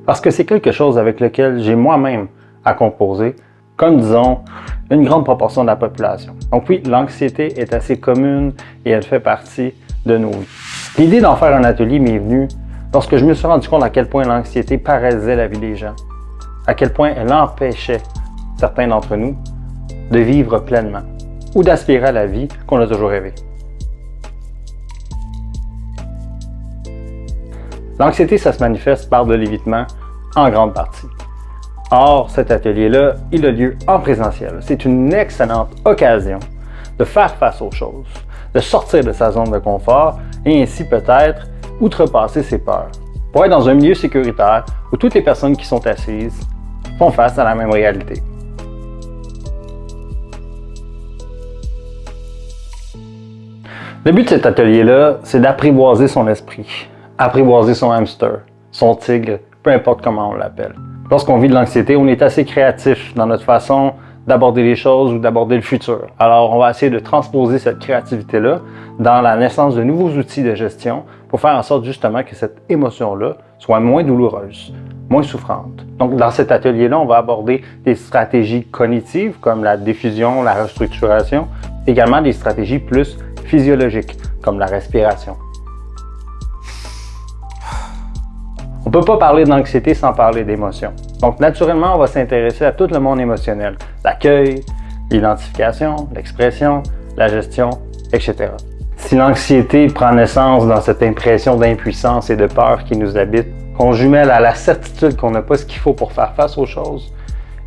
Parce que c'est quelque chose avec lequel j'ai moi-même à composer, comme disons, une grande proportion de la population. Donc oui, l'anxiété est assez commune et elle fait partie de nos vies. L'idée d'en faire un atelier m'est venue lorsque je me suis rendu compte à quel point l'anxiété paralysait la vie des gens, à quel point elle empêchait certains d'entre nous de vivre pleinement ou d'aspirer à la vie qu'on a toujours rêvé. L'anxiété, ça se manifeste par de l'évitement en grande partie. Or, cet atelier-là, il a lieu en présentiel. C'est une excellente occasion de faire face aux choses, de sortir de sa zone de confort et ainsi peut-être outrepasser ses peurs, pour être dans un milieu sécuritaire où toutes les personnes qui sont assises font face à la même réalité. Le but de cet atelier-là, c'est d'apprivoiser son esprit, apprivoiser son hamster, son tigre, peu importe comment on l'appelle. Lorsqu'on vit de l'anxiété, on est assez créatif dans notre façon d'aborder les choses ou d'aborder le futur. Alors, on va essayer de transposer cette créativité-là dans la naissance de nouveaux outils de gestion pour faire en sorte justement que cette émotion-là soit moins douloureuse, moins souffrante. Donc, dans cet atelier-là, on va aborder des stratégies cognitives comme la diffusion, la restructuration, également des stratégies plus physiologiques comme la respiration. On ne peut pas parler d'anxiété sans parler d'émotion. Donc, naturellement, on va s'intéresser à tout le monde émotionnel. L'accueil, l'identification, l'expression, la gestion, etc. Si l'anxiété prend naissance dans cette impression d'impuissance et de peur qui nous habite, qu'on jumelle à la certitude qu'on n'a pas ce qu'il faut pour faire face aux choses,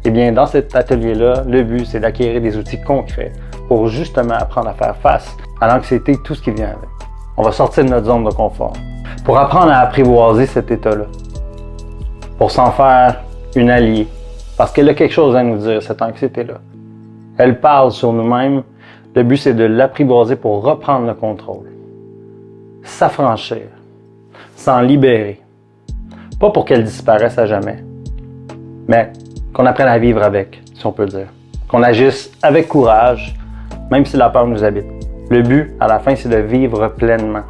eh bien, dans cet atelier-là, le but, c'est d'acquérir des outils concrets pour justement apprendre à faire face à l'anxiété et tout ce qui vient avec. On va sortir de notre zone de confort pour apprendre à apprivoiser cet état-là, pour s'en faire une alliée, parce qu'elle a quelque chose à nous dire, cette anxiété-là. Elle parle sur nous-mêmes. Le but, c'est de l'apprivoiser pour reprendre le contrôle, s'affranchir, s'en libérer. Pas pour qu'elle disparaisse à jamais, mais qu'on apprenne à vivre avec, si on peut dire. Qu'on agisse avec courage, même si la peur nous habite. Le but, à la fin, c'est de vivre pleinement.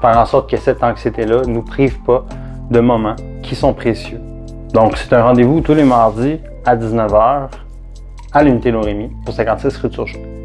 Faire en sorte que cette anxiété-là ne nous prive pas de moments qui sont précieux. Donc, c'est un rendez-vous tous les mardis à 19h à l'unité Lauremi pour 56 rue Turgeon.